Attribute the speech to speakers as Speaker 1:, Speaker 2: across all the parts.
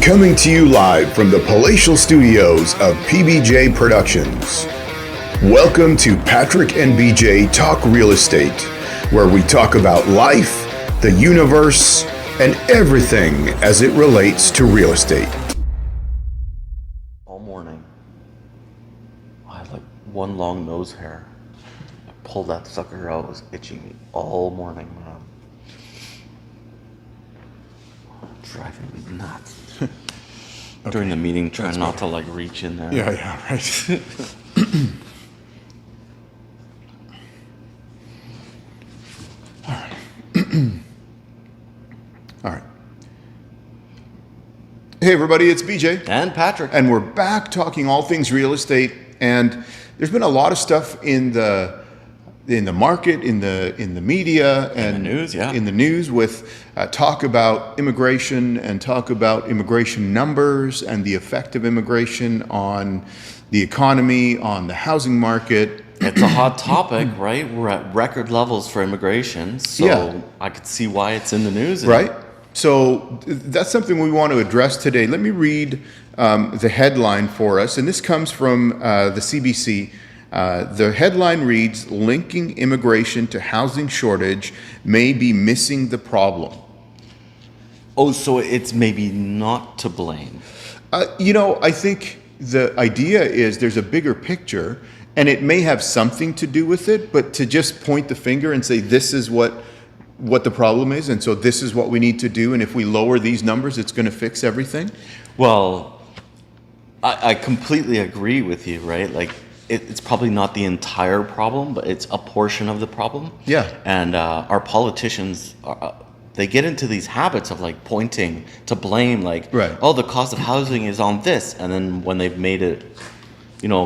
Speaker 1: Coming to you live from the palatial studios of PBJ Productions. Welcome to Patrick and BJ Talk Real Estate, where we talk about life, the universe, and everything as it relates to real estate.
Speaker 2: All morning, I had like one long nose hair. I pulled that sucker out, it was itching me all morning, man. Driving me nuts. Okay. During the meeting, trying not to like reach in there.
Speaker 1: Yeah, right. All right. All right. Hey everybody, it's BJ.
Speaker 2: And Patrick.
Speaker 1: And we're back talking all things real estate. And there's been a lot of stuff in the market, in the media, and
Speaker 2: in the news, yeah.
Speaker 1: In the news with talk about immigration and talk about immigration numbers and the effect of immigration on the economy, on the housing market.
Speaker 2: It's a hot topic, right? We're at record levels for immigration, so yeah. I could see why it's in the news.
Speaker 1: Right. So that's something we want to address today. Let me read the headline for us, and this comes from the CBC. The headline reads, "Linking immigration to housing shortage may be missing the problem."
Speaker 2: Oh, so it's maybe not to blame.
Speaker 1: I think the idea is there's a bigger picture, and it may have something to do with it, but to just point the finger and say this is what the problem is, and so this is what we need to do, and if we lower these numbers, it's going to fix everything?
Speaker 2: Well, I completely agree with you, right? Like, it's probably not the entire problem, but it's a portion of the problem.
Speaker 1: Yeah.
Speaker 2: And our politicians, they get into these habits of like pointing to blame, like,
Speaker 1: right.
Speaker 2: Oh, the cost of housing is on this. And then when they've made it,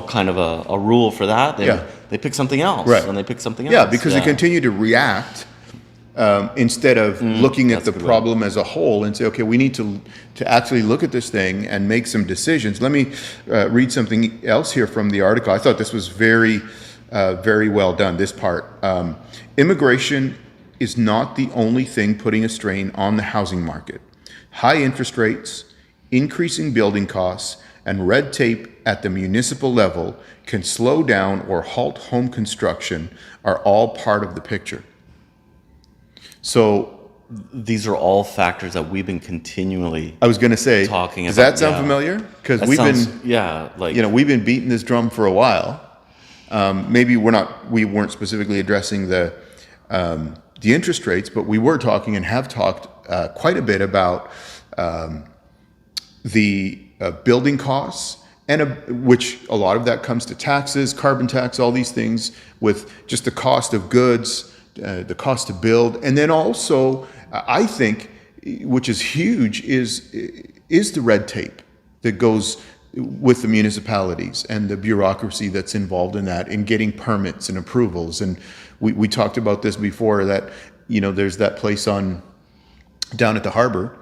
Speaker 2: kind of a rule for that, they pick something else.
Speaker 1: Right.
Speaker 2: And they pick something else.
Speaker 1: Yeah, because they continue to react instead of looking at the problem as a whole and say, okay, we need to actually look at this thing and make some decisions. Let me read something else here from the article. I thought this was very, very well done, this part. Immigration is not the only thing putting a strain on the housing market. High interest rates, increasing building costs, and red tape at the municipal level can slow down or halt home construction are all part of the picture. So
Speaker 2: these are all factors that we've been continually
Speaker 1: talking about. Does that sound familiar? Because we've been beating this drum for a while. Maybe we weren't specifically addressing the interest rates, but we were talking and have talked quite a bit about the building costs, and which a lot of that comes to taxes, carbon tax, all these things, with just the cost of goods, the cost to build, and then also I think, which is huge, is the red tape that goes with the municipalities and the bureaucracy that's involved in that, in getting permits and approvals. And we talked about this before, that there's that place down at the harbor.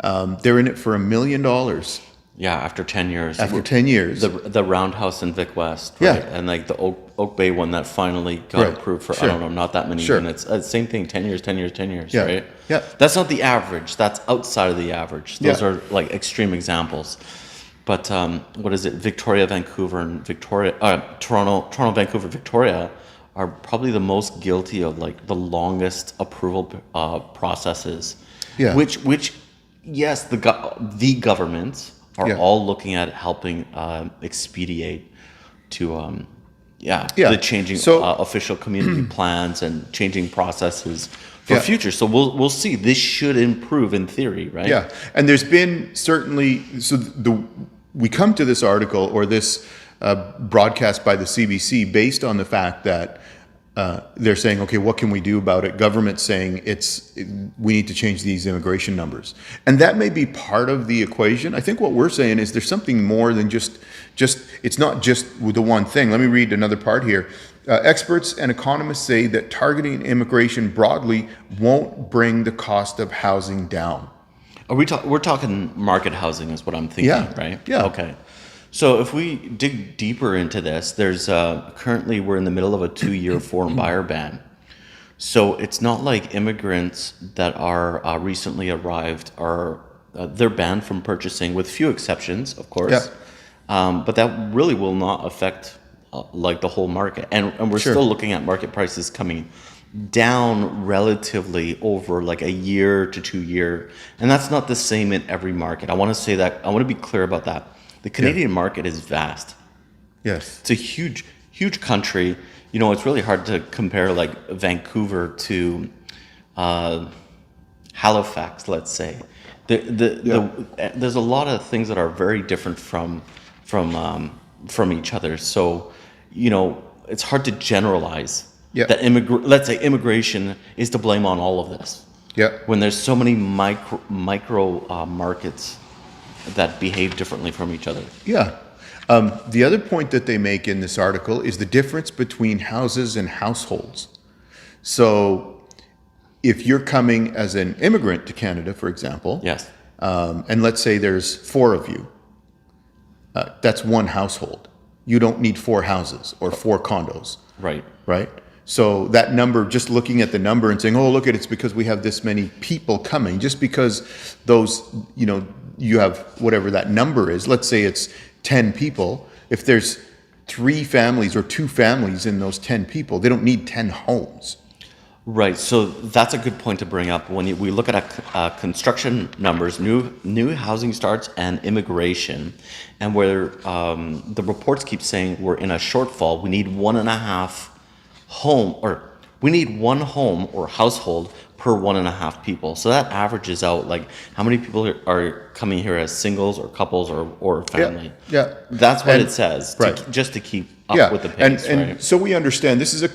Speaker 1: They're in it for $1 million.
Speaker 2: Yeah, after 10 years.
Speaker 1: After 10 years.
Speaker 2: The roundhouse in Vic West, right?
Speaker 1: Yeah.
Speaker 2: And like the Oak Bay one that finally got approved for, I don't know, not that many units. Same thing, 10 years,
Speaker 1: yeah.
Speaker 2: right?
Speaker 1: Yeah.
Speaker 2: That's not the average. That's outside of the average. Those are like extreme examples. But what is it? Victoria, Vancouver, and Toronto, Vancouver, Victoria are probably the most guilty of like the longest approval processes.
Speaker 1: Yeah.
Speaker 2: Which yes, the governments are all looking at helping expedite to the changing official community plans and changing processes for future. So we'll see. This should improve in theory, right?
Speaker 1: Yeah, and there's been certainly, we come to this article or this broadcast by the CBC based on the fact that they're saying, okay, what can we do about it? Government saying we need to change these immigration numbers. And that may be part of the equation. I think what we're saying is there's something more than just it's not just the one thing. Let me read another part here. Experts and economists say that targeting immigration broadly won't bring the cost of housing down.
Speaker 2: We're talking market housing is what I'm thinking, right?
Speaker 1: Yeah.
Speaker 2: Okay. So if we dig deeper into this, there's currently we're in the middle of a 2-year foreign buyer ban. So it's not like immigrants that are recently arrived are they're banned from purchasing, with few exceptions, of course.
Speaker 1: Yeah.
Speaker 2: But that really will not affect like the whole market, and we're still looking at market prices coming down relatively over like a year to 2 year, and that's not the same in every market. I want to say that. I want to be clear about that. The Canadian market is vast.
Speaker 1: Yes,
Speaker 2: it's a huge country. You know, it's really hard to compare like Vancouver to Halifax, let's say. There's a lot of things that are very different from each other. So, you know, it's hard to generalize that let's say immigration is to blame on all of this.
Speaker 1: Yeah.
Speaker 2: When there's so many micro markets that behave differently from each other.
Speaker 1: Yeah. The other point that they make in this article is the difference between houses and households. So if you're coming as an immigrant to Canada, for example,
Speaker 2: yes,
Speaker 1: and let's say there's 4 of you, that's one household. You don't need 4 houses or 4 condos.
Speaker 2: Right.
Speaker 1: Right? So that number, just looking at the number and saying, oh, look at it's because we have this many people coming, just because those, you know, you have whatever that number is, let's say it's 10 people. If there's 3 families or 2 families in those 10 people, they don't need 10 homes.
Speaker 2: Right. So that's a good point to bring up. When we look at construction numbers, new housing starts and immigration, and where the reports keep saying we're in a shortfall, we need 1.5 home, or we need 1 home or household per 1.5 people. So that averages out like how many people are coming here as singles or couples or family.
Speaker 1: Yeah.
Speaker 2: That's what it says. Just to keep up with the pace.
Speaker 1: And so we understand this is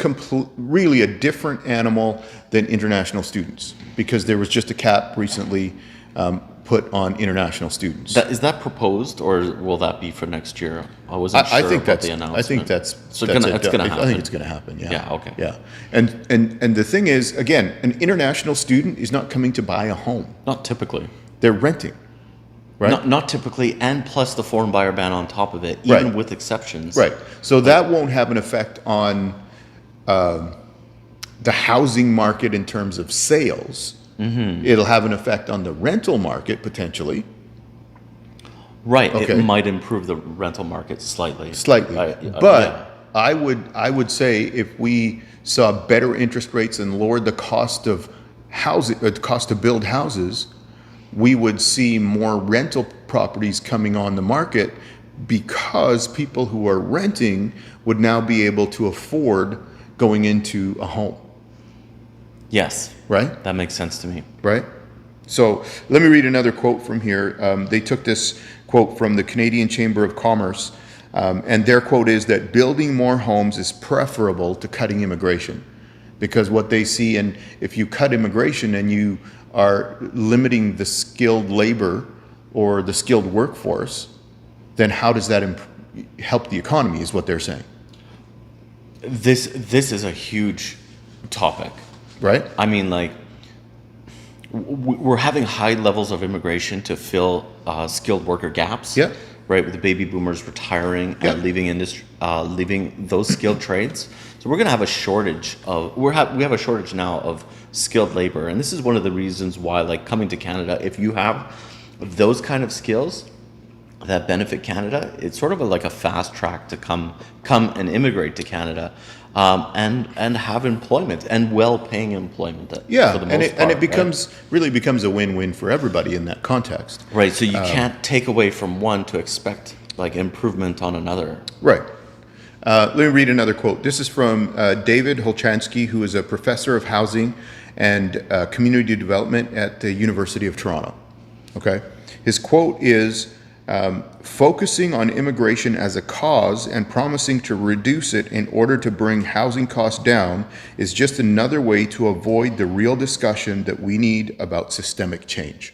Speaker 1: really a different animal than international students, because there was just a cap recently put on international students.
Speaker 2: Is that proposed, or will that be for next year? I wasn't sure about the announcement.
Speaker 1: I think that's
Speaker 2: going to happen.
Speaker 1: I think it's going to happen. Yeah.
Speaker 2: Yeah. Okay.
Speaker 1: Yeah. And the thing is, again, an international student is not coming to buy a home.
Speaker 2: Not typically.
Speaker 1: They're renting. Right?
Speaker 2: Not typically, and plus the foreign buyer ban on top of it, even with exceptions.
Speaker 1: Right. So that won't have an effect on the housing market in terms of sales. Mm-hmm. It'll have an effect on the rental market potentially.
Speaker 2: Right. Okay. It might improve the rental market slightly.
Speaker 1: But I would say if we saw better interest rates and lowered the cost of housing, the cost to build houses, we would see more rental properties coming on the market, because people who are renting would now be able to afford going into a home.
Speaker 2: Yes.
Speaker 1: Right?
Speaker 2: That makes sense to me.
Speaker 1: Right? So let me read another quote from here. They took this quote from the Canadian Chamber of Commerce, and their quote is that building more homes is preferable to cutting immigration, because what they see, and if you cut immigration and you are limiting the skilled labor or the skilled workforce, then how does that help the economy, is what they're saying.
Speaker 2: This is a huge topic.
Speaker 1: Right?
Speaker 2: I mean, like, we're having high levels of immigration to fill skilled worker gaps.
Speaker 1: Yeah.
Speaker 2: Right, with the baby boomers retiring and leaving those skilled trades. So we're going to have a shortage of we have a shortage now of skilled labor, and this is one of the reasons why, like, coming to Canada, if you have those kind of skills that benefit Canada, it's sort of like a fast track to come and immigrate to Canada. And have employment, and well-paying employment. For the most part,
Speaker 1: it really becomes a win-win for everybody in that context.
Speaker 2: Right. So you can't take away from one to expect like improvement on another.
Speaker 1: Right. Let me read another quote. This is from David Holchansky, who is a professor of housing and community development at the University of Toronto. Okay. His quote is, focusing on immigration as a cause and promising to reduce it in order to bring housing costs down is just another way to avoid the real discussion that we need about systemic change.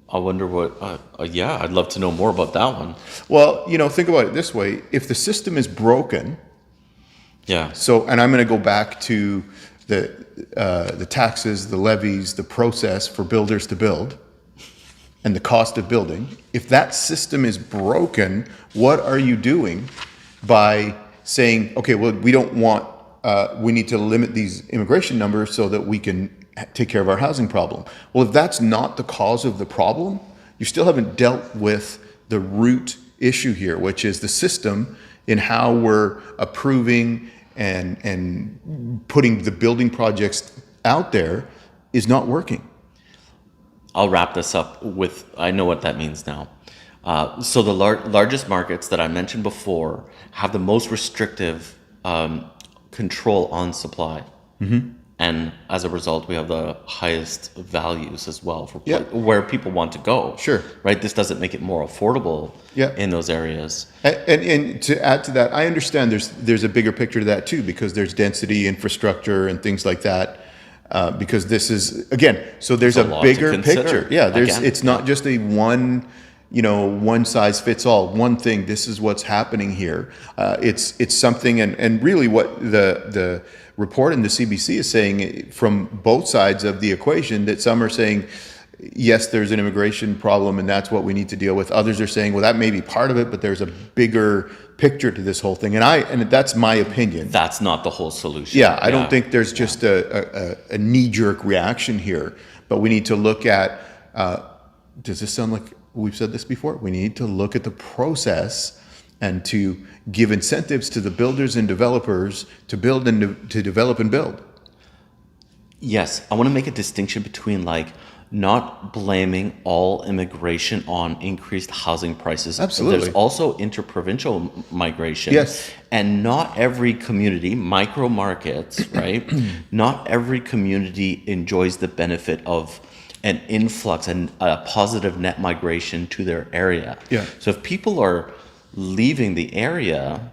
Speaker 2: I wonder what, I'd love to know more about that one.
Speaker 1: Well, think about it this way. If the system is broken, and I'm going to go back to the taxes, the levies, the process for builders to build, and the cost of building. If that system is broken, what are you doing by saying, okay, well, we don't want, we need to limit these immigration numbers so that we can take care of our housing problem. Well, if that's not the cause of the problem, you still haven't dealt with the root issue here, which is the system in how we're approving and putting the building projects out there is not working.
Speaker 2: I'll wrap this up with, I know what that means now. So the largest markets that I mentioned before have the most restrictive control on supply. Mm-hmm. And as a result, we have the highest values as well for where people want to go.
Speaker 1: Sure.
Speaker 2: Right? This doesn't make it more affordable in those areas.
Speaker 1: And to add to that, I understand there's a bigger picture to that too, because there's density, infrastructure, and things like that. Because this is, again, so there's a bigger picture. Yeah, it's not just a one size fits all, one thing, this is what's happening here. It's something, and really what the report in the CBC is saying from both sides of the equation, that some are saying, yes, there's an immigration problem and that's what we need to deal with. Others are saying, well, that may be part of it, but there's a bigger picture to this whole thing. And that's my opinion.
Speaker 2: That's not the whole solution.
Speaker 1: Yeah, I don't think there's just a knee-jerk reaction here, but we need to look at, does this sound like we've said this before? We need to look at the process and to give incentives to the builders and developers to build and to develop and build.
Speaker 2: Yes, I want to make a distinction between not blaming all immigration on increased housing prices.
Speaker 1: Absolutely.
Speaker 2: There's also interprovincial migration.
Speaker 1: Yes.
Speaker 2: And not every community, micro markets, right? Not every community enjoys the benefit of an influx and a positive net migration to their area.
Speaker 1: Yeah.
Speaker 2: So if people are leaving the area,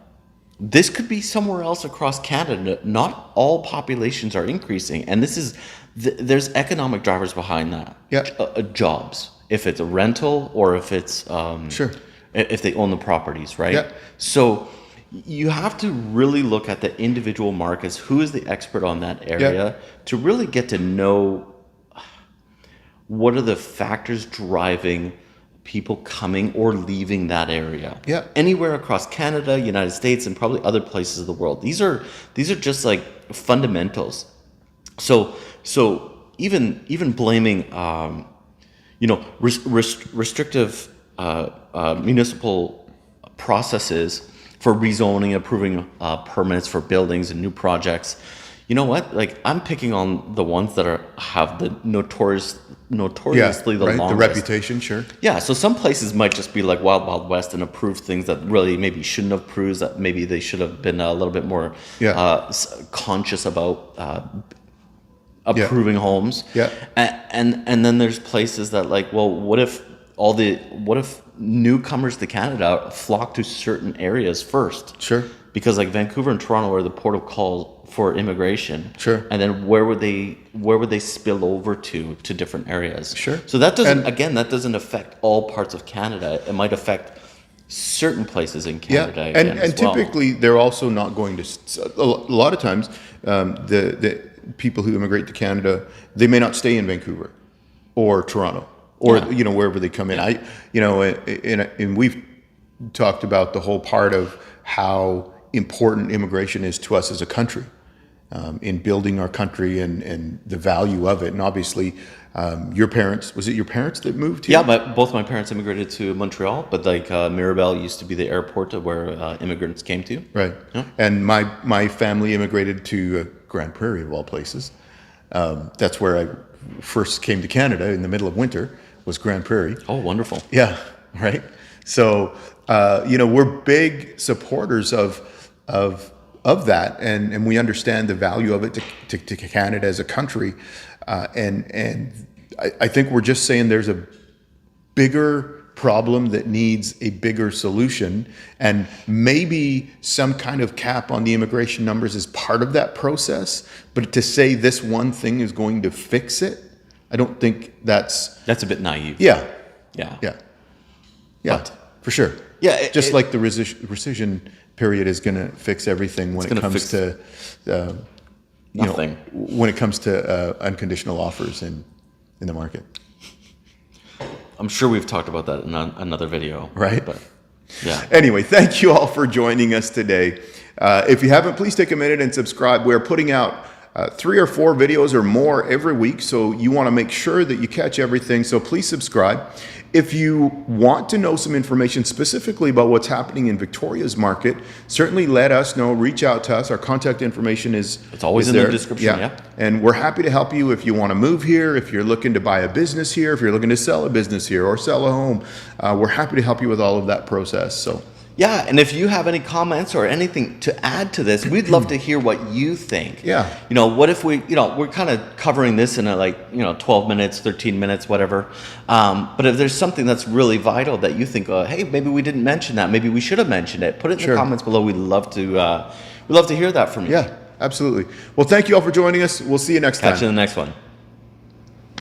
Speaker 2: this could be somewhere else across Canada. Not all populations are increasing, and there's economic drivers behind that.
Speaker 1: Yeah.
Speaker 2: Jobs, if it's a rental or if it's
Speaker 1: sure,
Speaker 2: if they own the properties, right?
Speaker 1: Yeah.
Speaker 2: So you have to really look at the individual markets. Who is the expert on that area to really get to know what are the factors driving people coming or leaving that area.
Speaker 1: Yeah.
Speaker 2: Anywhere across Canada, United States, and probably other places of the world. These are just fundamentals. So even blaming restrictive municipal processes for rezoning, approving permits for buildings and new projects. You know what? I'm picking on the ones that have the notoriously the longest.
Speaker 1: The reputation, sure.
Speaker 2: Yeah, so some places might just be like Wild Wild West and approve things that really maybe shouldn't have approved, that maybe they should have been a little bit more conscious about approving homes.
Speaker 1: Yeah.
Speaker 2: And then there's places that what if newcomers to Canada flock to certain areas first?
Speaker 1: Sure.
Speaker 2: Because Vancouver and Toronto are the port of call for immigration.
Speaker 1: Sure.
Speaker 2: And then where would they spill over to different areas?
Speaker 1: Sure.
Speaker 2: So that doesn't affect all parts of Canada. It might affect certain places in Canada.
Speaker 1: And typically they're also not going to. A lot of times, the people who immigrate to Canada, they may not stay in Vancouver or Toronto or wherever they come in. And we've talked about the whole part of how important immigration is to us as a country, in building our country and the value of it. And obviously, was it your parents that moved here?
Speaker 2: Yeah, both my parents immigrated to Montreal, but Mirabel used to be the airport where immigrants came to.
Speaker 1: Right. Yeah. And my family immigrated to Grand Prairie, of all places. That's where I first came to Canada in the middle of winter, was Grand Prairie.
Speaker 2: Oh, wonderful.
Speaker 1: Yeah, right. So, we're big supporters of that, and we understand the value of it to Canada as a country, and I think we're just saying there's a bigger problem that needs a bigger solution, and maybe some kind of cap on the immigration numbers is part of that process. But to say this one thing is going to fix it, I don't think that's
Speaker 2: a bit naive.
Speaker 1: Yeah.
Speaker 2: But,
Speaker 1: for sure.
Speaker 2: Yeah,
Speaker 1: like the rescission period is going to fix everything when it comes to
Speaker 2: nothing.
Speaker 1: When it comes to unconditional offers in the market.
Speaker 2: I'm sure we've talked about that in another video.
Speaker 1: Right.
Speaker 2: But yeah.
Speaker 1: Anyway, thank you all for joining us today. If you haven't, please take a minute and subscribe. We're putting out 3 or 4 videos or more every week, so you want to make sure that you catch everything. So please subscribe. If you want to know some information specifically about what's happening in Victoria's market, certainly let us know. Reach out to us. Our contact information
Speaker 2: it's always in
Speaker 1: there.
Speaker 2: the description. Yeah.
Speaker 1: And we're happy to help you if you want to move here, if you're looking to buy a business here, if you're looking to sell a business here or sell a home. We're happy to help you with all of that process. So.
Speaker 2: Yeah, and if you have any comments or anything to add to this, we'd love to hear what you think.
Speaker 1: Yeah.
Speaker 2: What if we're kind of covering this in 12 minutes, 13 minutes, whatever. But if there's something that's really vital that you think, hey, maybe we didn't mention that, maybe we should have mentioned it, put it in the comments below. We'd love to hear that from you.
Speaker 1: Yeah, absolutely. Well, thank you all for joining us. We'll see you next time.
Speaker 2: Catch you in the next one.